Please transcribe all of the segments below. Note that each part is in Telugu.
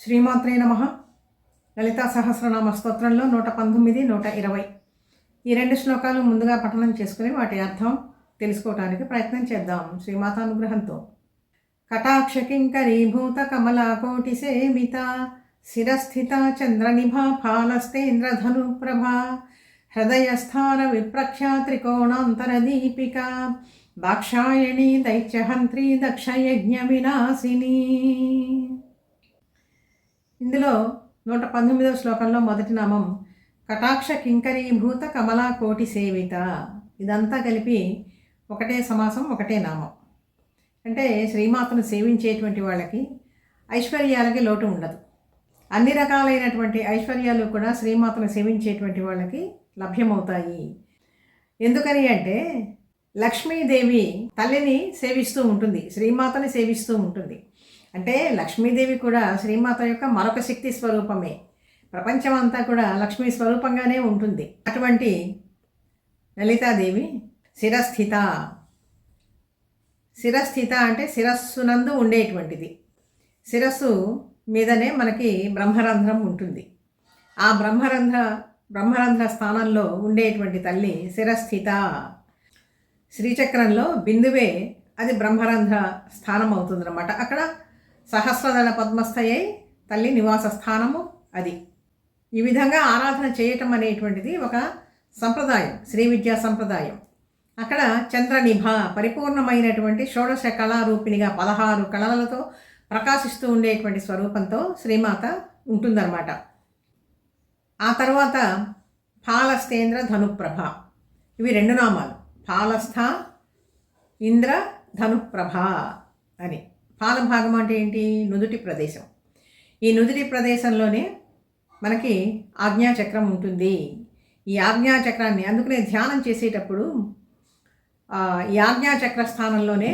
శ్రీమాత్రే నమః. లలితా సహస్రనామ స్తోత్రంలో 119, 120 ఈ రెండు శ్లోకాలు ముందుగా పఠనం చేసుకుని వాటి అర్థం తెలుసుకోవడానికి ప్రయత్నం చేద్దాం శ్రీమాతానుగ్రహంతో. కటాక్ష కింకరీభూత కమలాకోటి సేవిత శిరస్థిత చంద్రనిభా ఫాలస్తేంద్రధను ప్రభా హృదయస్థాన విప్రఖ్యా త్రికోణాంతర దీపిక దాక్షాయణి దైత్యహంత్రి దక్షయజ్ఞ వినాశిని. ఇందులో 119వ శ్లోకంలో మొదటి నామం కటాక్ష కింకరీభూత కమలా కోటి సేవిత. ఇదంతా కలిపి ఒకటే సమాసం, ఒకటే నామం. అంటే శ్రీమాతను సేవించేటువంటి వాళ్ళకి ఐశ్వర్యాలకి లోటు ఉండదు. అన్ని రకాలైనటువంటి ఐశ్వర్యాలు కూడా శ్రీమాతను సేవించేటువంటి వాళ్ళకి లభ్యమవుతాయి. ఎందుకని అంటే లక్ష్మీదేవి తల్లిని సేవిస్తూ ఉంటుంది, శ్రీమాతని సేవిస్తూ ఉంటుంది. అంటే లక్ష్మీదేవి కూడా శ్రీమాత యొక్క మరొక శక్తి స్వరూపమే. ప్రపంచం అంతా కూడా లక్ష్మీ స్వరూపంగానే ఉంటుంది. అటువంటి లలితాదేవి శిరస్థిత. శిరస్థిత అంటే శిరస్సునందు ఉండేటువంటిది. శిరస్సు మీదనే మనకి బ్రహ్మరంధ్రం ఉంటుంది. ఆ బ్రహ్మరంధ్ర స్థానంలో ఉండేటువంటి తల్లి శిరస్థిత. శ్రీచక్రంలో బిందువే అది బ్రహ్మరంధ్ర స్థానం అవుతుందన్నమాట. అక్కడ సహస్రదళ పద్మస్థయై తల్లి నివాస స్థానము అది. ఈ విధంగా ఆరాధన చేయటం అనేటువంటిది ఒక సంప్రదాయం, శ్రీ విద్యా సంప్రదాయం. అక్కడ చంద్రనిభ పరిపూర్ణమైనటువంటి షోడశ కళారూపిణిగా 16 కళలతో ప్రకాశిస్తూ ఉండేటువంటి స్వరూపంతో శ్రీమాత ఉంటుందన్నమాట. ఆ తర్వాత ఫాలస్తేంద్ర ధనుప్రభ. ఇవి రెండు నామాలు, ఫాలస్థ ఇంద్ర ధనుప్రభ అని. ఫాలభాగం అంటే ఏంటి? నుదుటి ప్రదేశం. ఈ నుదుటి ప్రదేశంలోనే మనకి ఆజ్ఞాచక్రం ఉంటుంది. ఈ ఆజ్ఞాచక్రాన్ని అందుకనే ధ్యానం చేసేటప్పుడు ఈ ఆజ్ఞాచక్ర స్థానంలోనే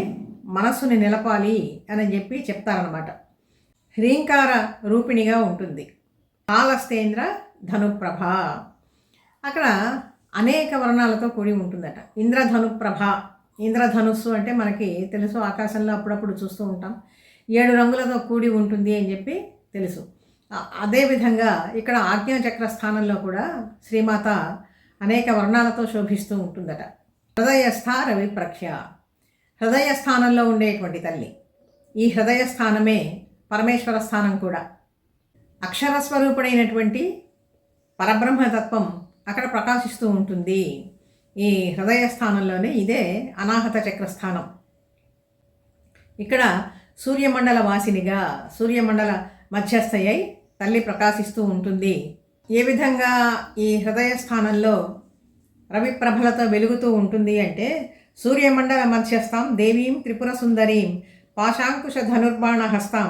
మనస్సుని నిలపాలి అని చెప్పి చెప్తారనమాట. హ్రీంకార రూపిణిగా ఉంటుంది ఫాలస్తేంద్ర ధనుప్రభ. అక్కడ అనేక వర్ణాలతో కూడి ఉంటుందట. ఇంద్రధనుప్రభ. ఇంద్రధనుస్సు అంటే మనకి తెలుసు, ఆకాశంలో అప్పుడప్పుడు చూస్తూ ఉంటాం. 7 రంగులతో కూడి ఉంటుంది అని చెప్పి తెలుసు. అదేవిధంగా ఇక్కడ ఆజ్ఞాచక్ర స్థానంలో కూడా శ్రీమాత అనేక వర్ణాలతో శోభిస్తూ ఉంటుందట. హృదయస్థ రవిప్రఖ్య. హృదయ స్థానంలో ఉండేటువంటి తల్లి. ఈ హృదయ స్థానమే పరమేశ్వర స్థానం కూడా. అక్షరస్వరూపుడైనటువంటి పరబ్రహ్మతత్వం అక్కడ ప్రకాశిస్తూ ఉంటుంది. ఈ హృదయ స్థానంలోనే ఇదే అనాహత చక్రస్థానం. ఇక్కడ సూర్యమండల వాసినిగా, సూర్యమండల మధ్యస్థయ్యై తల్లి ప్రకాశిస్తూ ఉంటుంది. ఏ విధంగా ఈ హృదయ స్థానంలో రవిప్రభలతో వెలుగుతూ ఉంటుంది అంటే సూర్యమండల మధ్యస్థం దేవీం త్రిపుర సుందరీం పాశాంకుశ ధనుర్బాణ హస్తాం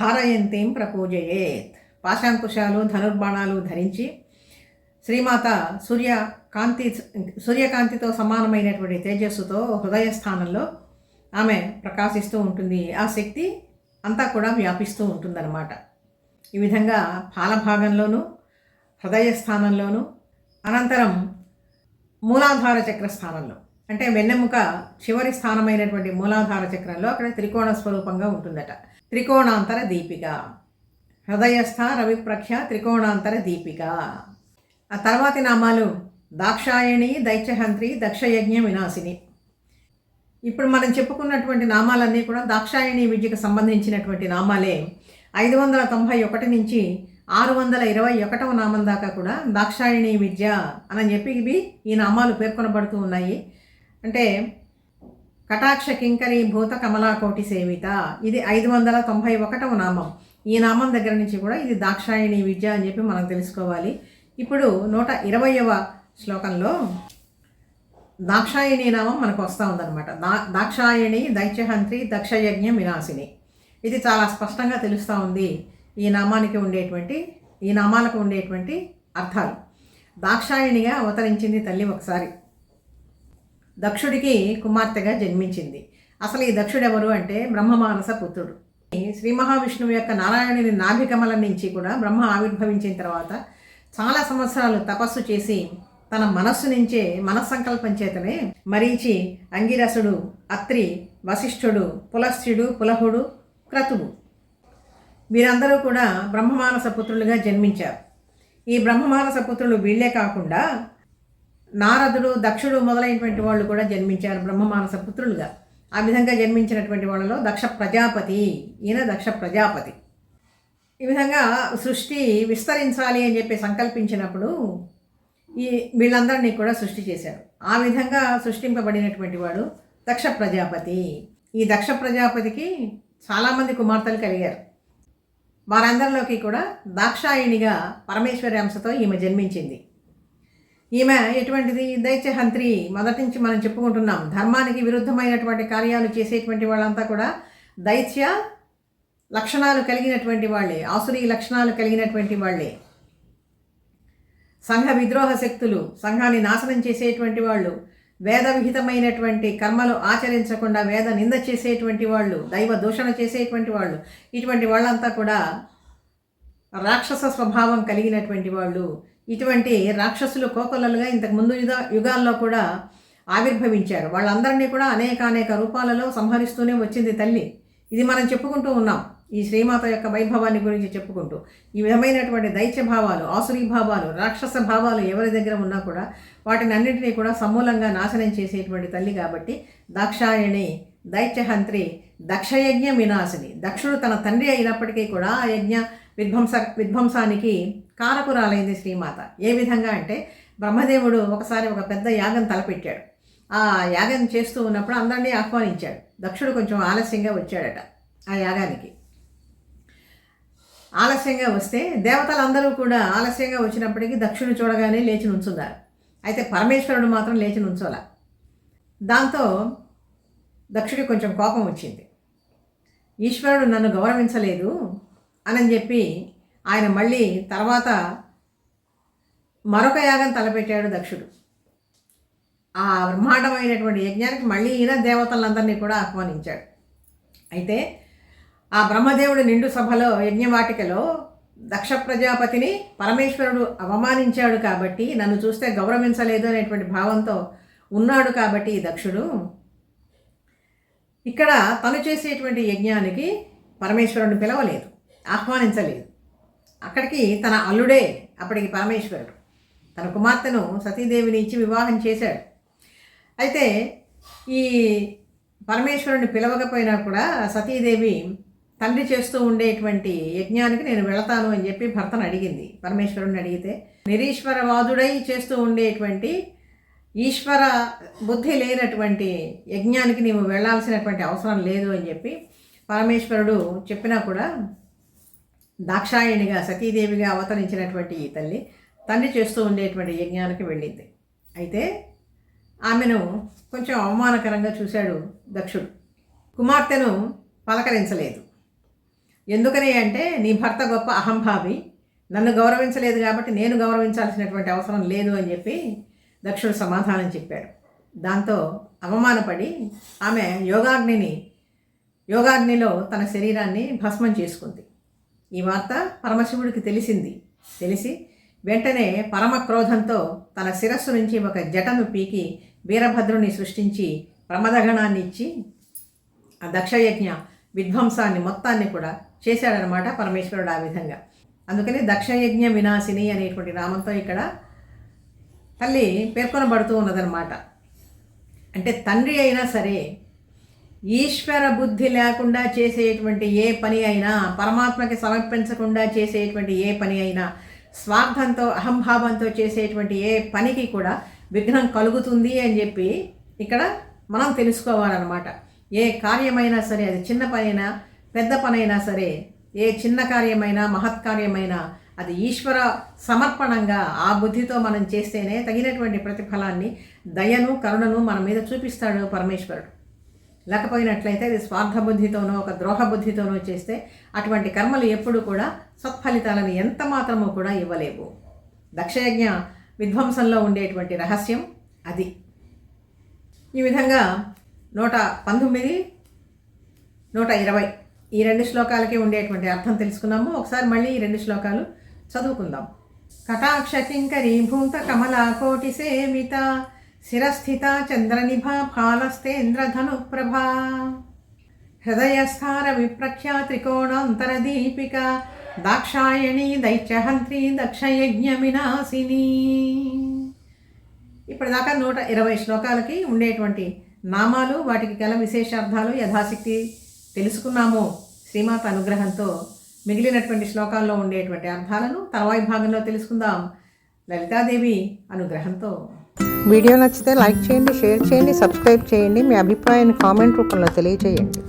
ధారయంతీం ప్రపూజయేత్. పాశాంకుశాలు ధనుర్బాణాలు ధరించి శ్రీమాత సూర్యకాంతితో సమానమైనటువంటి తేజస్సుతో హృదయ స్థానంలో ఆమె ప్రకాశిస్తూ ఉంటుంది. ఆ శక్తి అంతా కూడా వ్యాపిస్తూ ఉంటుందన్నమాట. ఈ విధంగా ఫాలభాగంలోనూ హృదయ స్థానంలోనూ, అనంతరం మూలాధార చక్ర స్థానంలో అంటే వెన్నెముక చివరి స్థానమైనటువంటి మూలాధార చక్రంలో అక్కడ త్రికోణ స్వరూపంగా ఉంటుందట. త్రికోణాంతర దీపిక. హృదయస్థ రవిప్రఖ్య త్రికోణాంతర దీపిక. ఆ తర్వాతి నామాలు దాక్షాయణి దైత్యహంత్రి దక్షయజ్ఞ వినాశిని. ఇప్పుడు మనం చెప్పుకున్నటువంటి నామాలన్నీ కూడా దాక్షాయణి విద్యకు సంబంధించినటువంటి నామాలే. 591 నుంచి 621వ నామం దాకా కూడా దాక్షాయణి విద్య అని చెప్పి ఇవి ఈ నామాలు పేర్కొనబడుతూ ఉన్నాయి. అంటే కటాక్ష కింకరీ భూత కమలాకోటి సేవిత, ఇది 591వ నామం. ఈ నామం దగ్గర నుంచి కూడా ఇది దాక్షాయణి విద్య అని చెప్పి మనం తెలుసుకోవాలి. ఇప్పుడు 120వ శ్లోకంలో దాక్షాయణి నామం మనకు వస్తూ ఉందన్నమాట. దాక్షాయణి దైత్యహంత్రి దక్షయజ్ఞ వినాశిని. ఇది చాలా స్పష్టంగా తెలుస్తూ ఉంది ఈ నామాలకు ఉండేటువంటి అర్థాలు. దాక్షాయణిగా అవతరించింది తల్లి ఒకసారి. దక్షుడికి కుమార్తెగా జన్మించింది. అసలు ఈ దక్షుడు ఎవరు అంటే బ్రహ్మమానస పుత్రుడు. శ్రీ మహావిష్ణువు యొక్క నారాయణుని నాభికమలం నుంచి కూడా బ్రహ్మ ఆవిర్భవించిన తర్వాత చాలా సంవత్సరాలు తపస్సు చేసి తన మనస్సు నుంచే మనస్సంకల్పం చేతనే మరీచి, అంగిరసుడు, అత్రి, వశిష్ఠుడు, పులస్త్యుడు, పులహుడు, క్రతుడు వీరందరూ కూడా బ్రహ్మమానస పుత్రులుగా జన్మించారు. ఈ బ్రహ్మమానస పుత్రులు వీళ్ళే కాకుండా నారదుడు, దక్షుడు మొదలైనటువంటి వాళ్ళు కూడా జన్మించారు బ్రహ్మమానస పుత్రులుగా. ఆ విధంగా జన్మించినటువంటి వాళ్ళలో దక్ష ప్రజాపతి, ఈయన దక్ష ప్రజాపతి. ఈ విధంగా సృష్టి విస్తరించాలి అని చెప్పి సంకల్పించినప్పుడు వీళ్ళందరినీ కూడా సృష్టి చేశారు. ఆ విధంగా సృష్టింపబడినటువంటి వాడు దక్ష ప్రజాపతి. ఈ దక్ష ప్రజాపతికి చాలామంది కుమార్తెలు కలిగారు. వారందరిలోకి కూడా దాక్షాయిణిగా పరమేశ్వరి అంశతో ఈమె జన్మించింది. ఈమె ఎటువంటిది? దైత్యహంత్రి. మొదటి నుంచి మనం చెప్పుకుంటున్నాం, ధర్మానికి విరుద్ధమైనటువంటి కార్యాలు చేసేటువంటి వాళ్ళంతా కూడా దైత్య లక్షణాలు కలిగినటువంటి వాళ్ళే, ఆసురీ లక్షణాలు కలిగినటువంటి వాళ్ళే. సంఘ విద్రోహ శక్తులు, సంఘాన్ని నాశనం చేసేటువంటి వాళ్ళు, వేద విహితమైనటువంటి కర్మలు ఆచరించకుండా వేద నింద చేసేటువంటి వాళ్ళు, దైవ దూషణ చేసేటువంటి వాళ్ళు, ఇటువంటి వాళ్ళంతా కూడా రాక్షస స్వభావం కలిగినటువంటి వాళ్ళు. ఇటువంటి రాక్షసులు కోకొల్లలుగా ఇంతకు ముందు యుగాల్లో కూడా ఆవిర్భవించారు. వాళ్ళందరినీ కూడా అనేక రూపాలలో సంహరిస్తూనే వచ్చింది తల్లి. ఇది మనం చెప్పుకుంటూ ఉన్నాం, ఈ శ్రీమాత యొక్క వైభవాన్ని గురించి చెప్పుకుంటూ. ఈ విధమైనటువంటి దైత్య భావాలు, ఆసురీ భావాలు, రాక్షస భావాలు ఎవరి దగ్గర ఉన్నా కూడా వాటిని అన్నింటినీ కూడా సమూలంగా నాశనం చేసేటువంటి తల్లి కాబట్టి దాక్షాయణి, దైత్యహంత్రి, దక్షయజ్ఞ వినాశిని. దక్షుడు తన తండ్రి అయినప్పటికీ కూడా ఆ యజ్ఞ విధ్వంసానికి కారకురాలైంది శ్రీమాత. ఏ విధంగా అంటే, బ్రహ్మదేవుడు ఒకసారి ఒక పెద్ద యాగం తలపెట్టాడు. ఆ యాగం చేస్తూ ఉన్నప్పుడు అందరినీ ఆహ్వానించాడు. దక్షుడు కొంచెం ఆలస్యంగా వచ్చాడట ఆ యాగానికి. ఆలస్యంగా వస్తే దేవతలందరూ కూడా ఆలస్యంగా వచ్చినప్పటికీ దక్షుడు చూడగానే లేచి నుంచున్నారు. అయితే పరమేశ్వరుడు మాత్రం లేచి నుంచోలా. దాంతో దక్షుడికి కొంచెం కోపం వచ్చింది. ఈశ్వరుడు నన్ను గౌరవించలేదు అని చెప్పి ఆయన మళ్ళీ తర్వాత మరొక యాగం తలపెట్టాడు దక్షుడు. ఆ బ్రహ్మాండమైనటువంటి యజ్ఞానికి మళ్ళీ ఈయన దేవతలందరినీ కూడా ఆహ్వానించాడు. అయితే ఆ బ్రహ్మదేవుడి నిండు సభలో, యజ్ఞవాటికలో దక్ష ప్రజాపతిని పరమేశ్వరుడు అవమానించాడు కాబట్టి, నన్ను చూస్తే గౌరవించలేదు అనేటువంటి భావంతో ఉన్నాడు కాబట్టి ఈ దక్షుడు ఇక్కడ తను చేసేటువంటి యజ్ఞానికి పరమేశ్వరుడిని పిలవలేదు, ఆహ్వానించలేదు. అక్కడికి తన అల్లుడే అప్పటికి పరమేశ్వరుడు తన కుమార్తెను సతీదేవిని ఇచ్చి వివాహం చేశాడు. అయితే ఈ పరమేశ్వరుని పిలవకపోయినా కూడా సతీదేవి తండ్రి చేస్తూ ఉండేటువంటి యజ్ఞానికి నేను వెళతాను అని చెప్పి భర్తను అడిగింది. పరమేశ్వరుని అడిగితే, నిరీశ్వరవాదుడై చేస్తూ ఉండేటువంటి ఈశ్వర బుద్ధి లేనటువంటి యజ్ఞానికి నీవు వెళ్ళాల్సినటువంటి అవసరం లేదు అని చెప్పి పరమేశ్వరుడు చెప్పినా కూడా దాక్షాయణిగా సతీదేవిగా అవతరించినటువంటి ఈ తల్లి తండ్రి చేస్తూ ఉండేటువంటి యజ్ఞానికి వెళ్ళింది. అయితే ఆమెను కొంచెం అవమానకరంగా చూశాడు దక్షుడు. కుమార్తెను పలకరించలేదు. ఎందుకని అంటే, నీ భర్త గొప్ప అహంభావి, నన్ను గౌరవించలేదు కాబట్టి నేను గౌరవించాల్సినటువంటి అవసరం లేదు అని చెప్పి దక్షుడు సమాధానం చెప్పాడు. దాంతో అవమానపడి ఆమె యోగాగ్నిలో తన శరీరాన్ని భస్మం చేసుకుంది. ఈ వార్త పరమశివుడికి తెలిసి వెంటనే పరమ క్రోధంతో తన శిరస్సు నుంచి ఒక జటను పీకి వీరభద్రుని సృష్టించి ప్రమదగణాన్ని ఇచ్చి ఆ దక్షయజ్ఞ విధ్వంసాన్ని మొత్తాన్ని కూడా చేశాడనమాట పరమేశ్వరుడు. ఆ విధంగా అందుకని దక్షయజ్ఞ వినాశిని అనేటువంటి నామంతో ఇక్కడ తల్లి పేర్కొనబడుతూ ఉన్నదనమాట. అంటే తండ్రి అయినా సరే ఈశ్వర బుద్ధి లేకుండా చేసేటువంటి ఏ పని అయినా, పరమాత్మకి సమర్పించకుండా చేసేటువంటి ఏ పని అయినా, స్వార్థంతో అహంభావంతో చేసేటువంటి ఏ పనికి కూడా విఘ్నం కలుగుతుంది అని చెప్పి ఇక్కడ మనం తెలుసుకోవాలన్నమాట. ఏ కార్యమైనా సరే, అది చిన్న పనైనా పెద్ద పనైనా సరే, ఏ చిన్న కార్యమైనా మహత్కార్యమైనా అది ఈశ్వర సమర్పణంగా ఆ బుద్ధితో మనం చేస్తేనే తగినటువంటి ప్రతిఫలాన్ని, దయను, కరుణను మన మీద చూపిస్తాడు పరమేశ్వరుడు. లేకపోయినట్లయితే అది స్వార్థ బుద్ధితోనో ఒక ద్రోహ బుద్ధితోనో చేస్తే అటువంటి కర్మలు ఎప్పుడు కూడా సత్ఫలితాలను ఎంత మాత్రమూ కూడా ఇవ్వలేవు. దక్షయజ్ఞ విధ్వంసంలో ఉండేటువంటి రహస్యం అది. ఈ విధంగా 119, 120 ఈ 2 శ్లోకాలకి ఉండేటువంటి అర్థం తెలుసుకున్నాము. ఒకసారి మళ్ళీ ఈ 2 శ్లోకాలు చదువుకుందాం. కటాక్ష కింకరీభూత కమలాకోటి సేవిత శిరస్థిత చంద్రనిభా ఫాలస్తేంద్రధను ప్రభా హృదయస్థాన విప్రఖ్య త్రికోణాంతరదీపిక దాక్షాయణి దైత్యహంత్రి దక్షయజ్ఞ వినాశిని. ఇప్పటిదాకా 120 శ్లోకాలకి ఉండేటువంటి నామాలు, వాటికి గల విశేషార్థాలు యథాశక్తి తెలుసుకున్నాము శ్రీమాత అనుగ్రహంతో. మిగిలినటువంటి శ్లోకాల్లో ఉండేటువంటి అర్థాలను తర్వాయి భాగంలో తెలుసుకుందాం లలితాదేవి అనుగ్రహంతో. వీడియో నచ్చితే లైక్ చేయండి, షేర్ చేయండి, సబ్స్క్రైబ్ చేయండి. మీ అభిప్రాయాన్ని కామెంట్ రూపంలో తెలియజేయండి.